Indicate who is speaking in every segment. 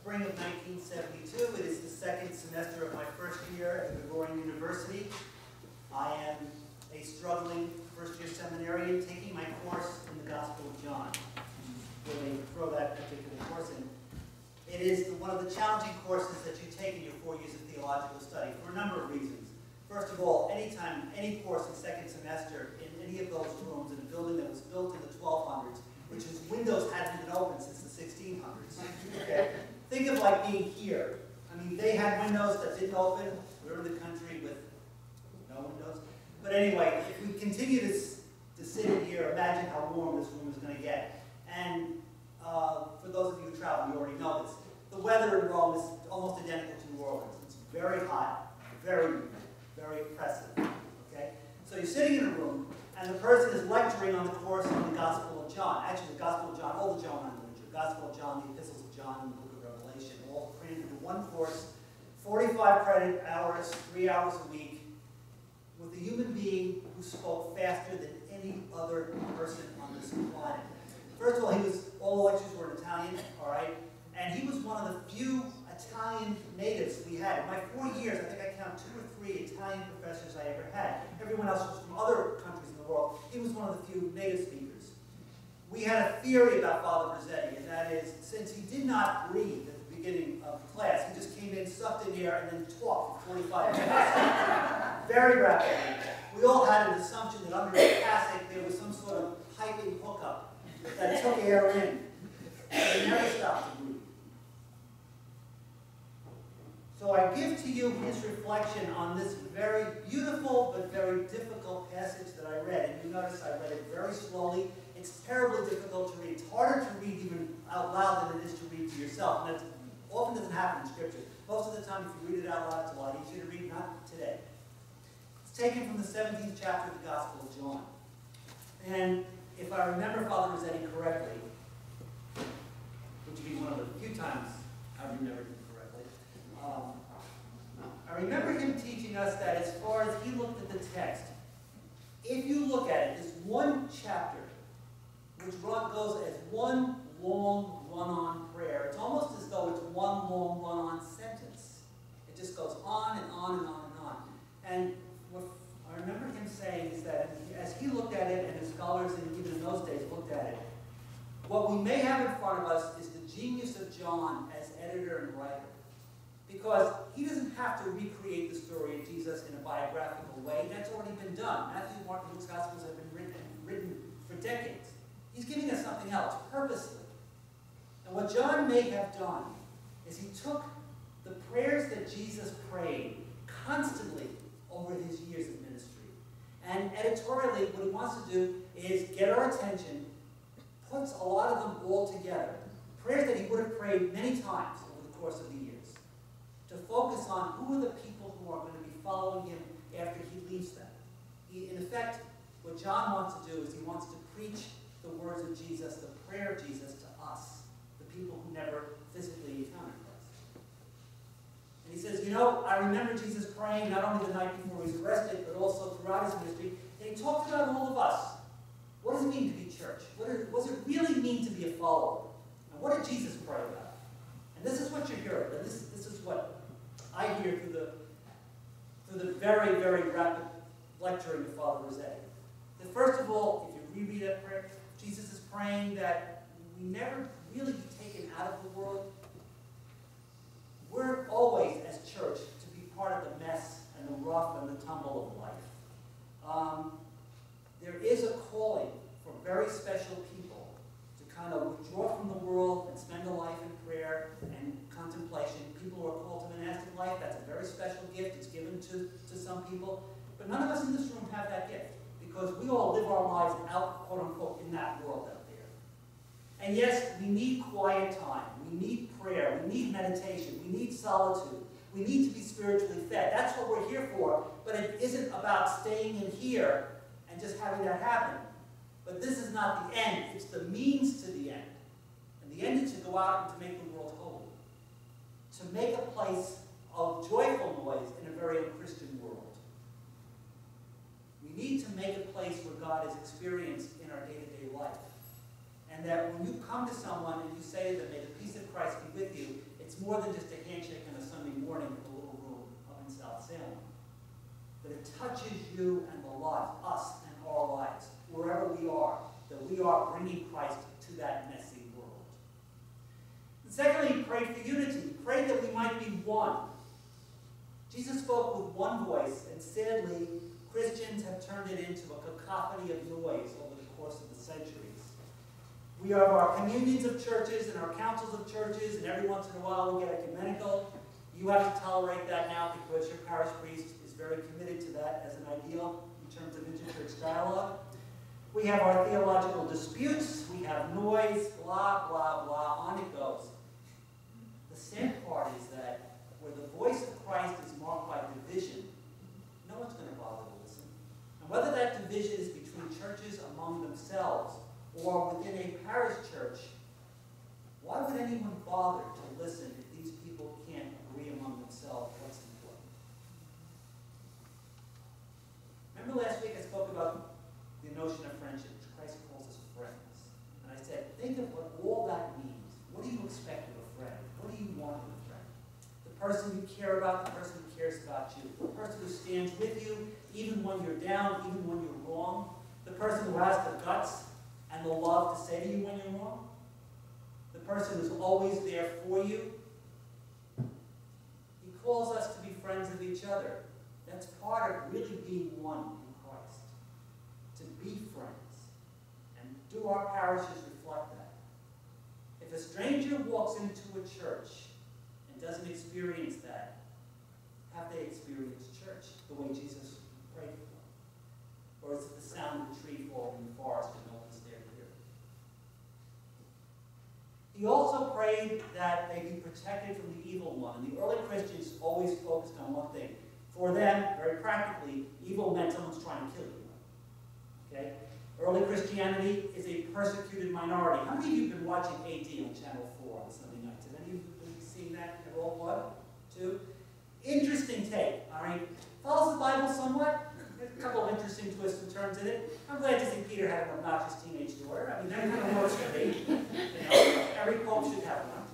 Speaker 1: spring of 1972. It is the second semester of my first year at Gregorian University. I am a struggling first-year seminarian taking my course in the Gospel of John. When they throw that particular course in. It is one of the challenging courses that you take in your 4 years of theological study for a number of reasons. First of all, anytime, any course in second semester in any of those rooms in a building that was built in the 1200s, which is windows hadn't been opened since the 1600s. Okay? Think of like being here. I mean, they had windows that didn't open. We're in the country with no windows. But anyway, if we continue to sit in here, imagine how warm this room is going to get. And for those of you who travel, you already know this. The weather in Rome is almost identical to New Orleans. It's very hot, very, very oppressive. Okay? So you're sitting in a room, and the person is lecturing on the course on the Gospel of John. Actually, the Gospel of John, all the John literature, Gospel of John, the Epistles of John, and the Book of Revelation, all crammed into one course, 45 credit hours, 3 hours a week, with a human being who spoke faster than any other person on this planet. First of all, all the lectures were in Italian, all right? And he was one of the few Italian natives we had. In my 4 years, I think I count 2 or 3 Italian professors I ever had. Everyone else was from other countries in the world. He was one of the few native speakers. We had a theory about Father Rossetti, and that is, since he did not breathe at the beginning of class, he just came in, sucked in air, and then talked for 45 minutes. Very rapidly. We all had an assumption that under his cassock there was some sort of piping hookup that took air in. They never stopped to breathe. So I give to you his reflection on this very beautiful but very difficult passage that I read. And you notice I read it very slowly. It's terribly difficult to read. It's harder to read even out loud than it is to read to yourself. And that often doesn't happen in Scripture. Most of the time, if you read it out loud, it's a lot easier to read. Not today. It's taken from the 17th chapter of the Gospel of John. And if I remember Father Rossetti correctly, which would be one of the few times I remembered him correctly, I remember him teaching us that as far as he looked at the text, if you look at it, this one chapter, which goes as one long run-on prayer, it's almost as though it's one long run-on sentence. It just goes on and on and on and on. And what I remember him saying is that as he looked at it, and his scholars even in those days looked at it, what we may have in front of us is the genius of John as editor and writer. Because he doesn't have to recreate the story of Jesus in a biographical way. That's already been done. Matthew, Mark, and Luke's Gospels have been written for decades. He's giving us something else, purposely. And what John may have done is he took the prayers that Jesus prayed constantly over his years of ministry. And editorially, what he wants to do is get our attention, puts a lot of them all together. Prayers that he would have prayed many times over the course of the years, to focus on who are the people who are going to be following him after he leaves them. In effect, what John wants to do is he wants to preach the words of Jesus, the prayer of Jesus to us, the people who never physically encountered Christ. And he says, you know, I remember Jesus praying not only the night before he was arrested, but also throughout his ministry. And he talked about all of us. What does it mean to be church? What does it really mean to be a follower? And what did Jesus pray about? And this is what you hear. And this is what I hear through the very, very rapid lecturing of Father Rossetti. That first of all, if you reread that prayer, Jesus is praying that we never really be taken out of the world. We're always, as church, to be part of the mess and the rough and the tumble of life. There is a calling for very special people to kind of withdraw from the world and spend a life in prayer and contemplation. People who are called to monastic life, that's a very special gift. It's given to some people. But none of us in this room have that gift, because we all live our lives out, quote unquote, in that world out there. And yes, we need quiet time. We need prayer. We need meditation. We need solitude. We need to be spiritually fed. That's what we're here for. But it isn't about staying in here and just having that happen. But this is not the end. It's the means to the end. And the end is to go out and to make the world holy. To make a place of joyful noise in a very unchristian world. We need to make a place where God is experienced in our day-to-day life. And that when you come to someone and you say to them, may the peace of Christ be with you, it's It's more than just a handshake on a Sunday morning in a little room up in South Salem. But it touches you and the lives, us and our lives, wherever we are, that we are bringing Christ to that messy world. And secondly, pray for unity. Pray that we might be one. Jesus spoke with one voice, and sadly, Christians have turned it into a cacophony of noise over the course of the centuries. We have our communions of churches and our councils of churches, and every once in a while we get ecumenical. You have to tolerate that now because your parish priest is very committed to that as an ideal in terms of interchurch dialogue. We have our theological disputes, we have noise, blah, blah, blah, on it goes. The sad part is that where the voice of Christ is marked by division, no one's going to bother to listen. And whether that division is between churches among themselves or within a parish church, why would anyone bother to listen if these people can't agree among themselves what's important? Remember last week I spoke about the notion of friendship, which Christ calls us friends. And I said, think of what all that means. What do you expect of a friend? What do you want of a friend? The person you care about, the person who cares about you, the person who stands with you even when you're down, even when you're wrong, the person who has the guts and the love to say to you when you're wrong, the person who's always there for you. He calls us to be friends of each other. That's part of really being one in Christ. To be friends. And do our parishes reflect that? If a stranger walks into a church and doesn't experience that, have they experienced church the way Jesus prayed for? Or is it the sound of the tree falling in the forest and no one's there to hear it? He also prayed that they be protected from the evil one. And the early Christians always focused on one thing. For them, very practically, evil meant someone's trying to kill you. Okay? Early Christianity is a persecuted minority. How many of you have been watching AD on Channel 4 on Sunday nights? Have any of you been seeing that at all? 1, 2? Interesting take, all right? Follows the Bible somewhat. There's a couple of interesting twists and turns in it. I'm glad to see Peter had an obnoxious teenage daughter. I mean, that kind of works for me. You know, every pope should have one.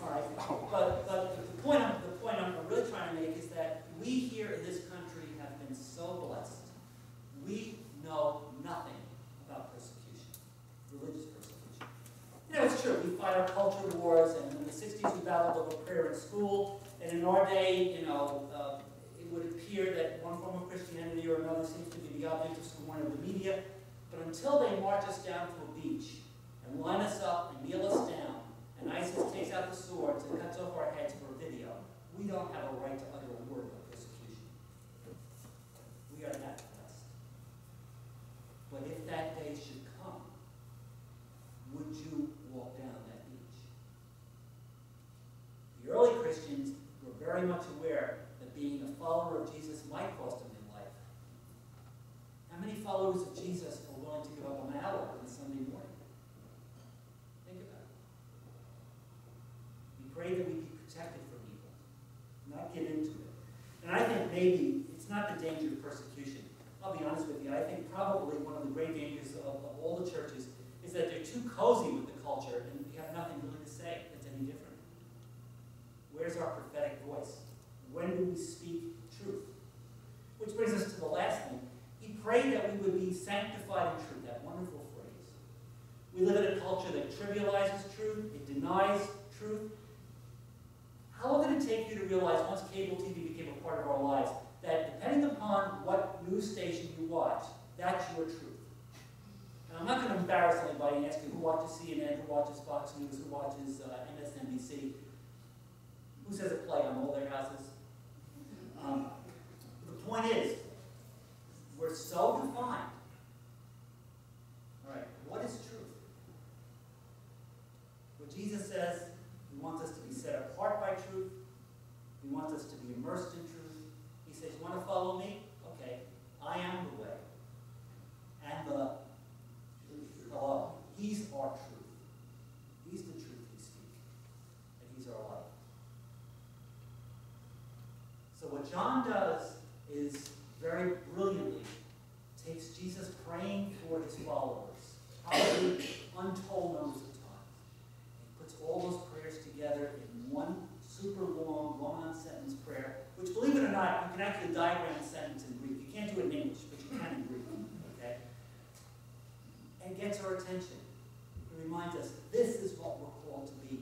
Speaker 1: All right, but the point I'm really trying to make is that we here in this country have been so blessed. We know nothing about persecution, religious persecution. You know, it's true. We fight our culture wars, and in the 60s we battled over prayer in school, and in our day, you know, it would appear that one form of Christianity or another seems to be the object of scorn of the media. But until they march us down to a beach and line us up and kneel us down, and ISIS takes out the swords and cuts off our heads for a video, we don't have a right to utter a word of persecution. We are that blessed. But if that day should come, would you walk down that beach? The early Christians were very much aware that being a follower of Jesus might cost them their life. How many followers of Jesus are willing to give up an hour on a Sunday morning? Think about it. We pray that we be protected from evil, not get into it. And I think maybe it's not the danger of persecution. I'll be honest with you. I think probably one of the great dangers of all the churches is that they're too cozy with the culture and we have nothing really to say that's any different. Where's our prophetic voice? When do we speak truth? Which brings us to the last thing. He prayed that we would be sanctified in truth, that wonderful phrase. We live in a culture that trivializes truth, it denies truth. How long did it take you to realize, once cable TV became a part of our lives, that depending upon what news station you watch, that's your truth? And I'm not going to embarrass anybody and ask you who watches CNN, who watches Fox News, who watches MSNBC, who says a play on all their houses. The point is, we're so defined. All right, what is truth? What Jesus says, he wants us to be set apart by truth. He wants us to be immersed in truth. He says, you want to follow me? Okay, I am the way. And the law. He's our truth. He's the truth we speak. And he's our life. So what John does is very brilliantly takes Jesus praying for his followers, probably untold numbers of times. He puts all those prayers together in gets our attention. He reminds us this is what we're called to be.